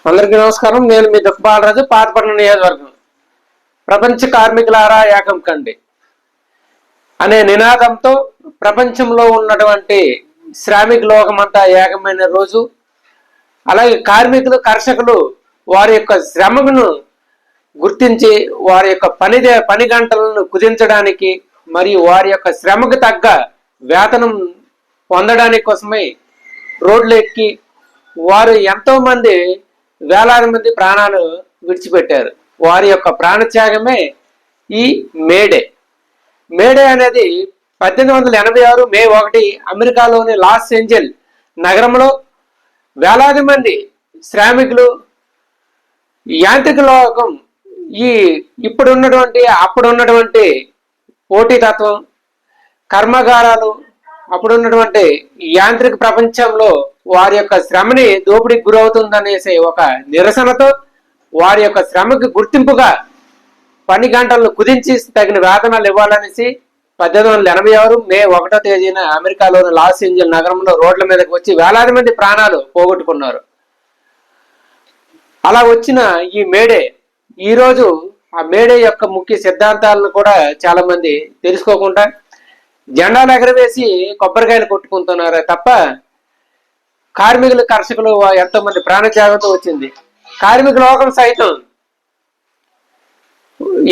అందరికీ నమస్కారం. నేను మీ దుఃఖబాలరాజు, పాతపట్నం నియోజకవర్గం. ప్రపంచ కార్మికులారా ఏకం కండి అనే నినాదంతో ప్రపంచంలో ఉన్నటువంటి శ్రామిక లోకమంతా ఏకమైన రోజు. అలాగే కార్మికులు, కర్షకులు వారి యొక్క శ్రమను గుర్తించి వారి యొక్క పని గంటలను కుదించడానికి మరియు వారి యొక్క శ్రమకు తగ్గ వేతనం పొందడానికి కోసమై రోడ్లు ఎక్కి వారు ఎంతో మంది వేలాది మంది ప్రాణాలు విడిచిపెట్టారు. వారి యొక్క ప్రాణత్యాగమే ఈ మేడే. మేడే అనేది 1886 మే 1 అమెరికాలోని లాస్ ఏంజెల్ నగరంలో వేలాది మంది శ్రామికులు యాంత్రిక లోకం అప్పుడున్నటువంటి పోటీతత్వం, కర్మాగారాలు, అప్పుడున్నటువంటి యాంత్రిక ప్రపంచంలో వారి యొక్క శ్రమని దోపిడీకి గురవుతుందనేసి ఒక నిరసనతో వారి యొక్క శ్రమకి గుర్తింపుగా పని గంటలను కుదించి తగిన వేతనాలు ఇవ్వాలనేసి 1886 మే 1 అమెరికాలోని లాస్ ఏంజెల్ నగరంలో రోడ్ల మీదకి వచ్చి వేలాది మంది ప్రాణాలు పోగొట్టుకున్నారు. అలా వచ్చిన ఈ మేడే ఈరోజు ఆ మేడే యొక్క ముఖ్య సిద్ధాంతాలను కూడా చాలా మంది తెలుసుకోకుండా జెండాలు ఎగరవేసి కొబ్బరికాయలు కొట్టుకుంటున్నారు తప్ప కార్మికులు, కర్షకులు ఎంతో మంది ప్రాణత్యాగంతో వచ్చింది. కార్మిక లోకం సైతం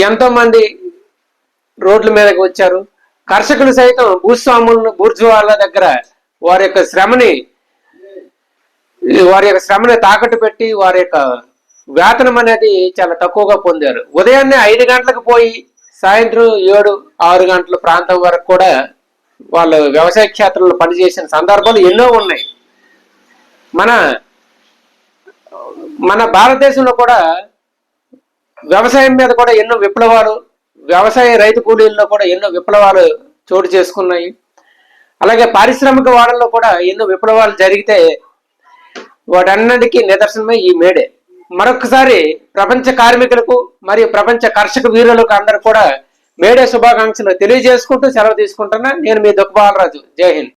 ఎంతో మంది రోడ్ల మీదకి వచ్చారు. కర్షకులు సైతం భూస్వాములను, బూర్జువాళ్ళ దగ్గర వారి యొక్క శ్రమని తాకట్టు పెట్టి వారి యొక్క వేతనం అనేది చాలా తక్కువగా పొందారు. ఉదయాన్నే 5 గంటలకు పోయి సాయంత్రం 7-6 గంటల ప్రాంతం వరకు కూడా వాళ్ళు వ్యవసాయ క్షేత్రంలో పనిచేసిన సందర్భాలు ఎన్నో ఉన్నాయి. మన భారతదేశంలో కూడా వ్యవసాయం మీద కూడా ఎన్నో విప్లవాలు, వ్యవసాయ రైతు కూలీల్లో కూడా ఎన్నో విప్లవాలు చోటు చేసుకున్నాయి. అలాగే పారిశ్రామిక వాడల్లో కూడా ఎన్నో విప్లవాలు జరిగితే వాటన్నిటికీ నిదర్శనమే ఈ మేడే. మరొకసారి ప్రపంచ కార్మికులకు మరియు ప్రపంచ కర్షక వీరులకు అందరూ కూడా మేడే శుభాకాంక్షలు తెలియజేసుకుంటూ సెలవు తీసుకుంటున్నా. నేను మీ దుఃఖబాలరాజు. జై హింద్.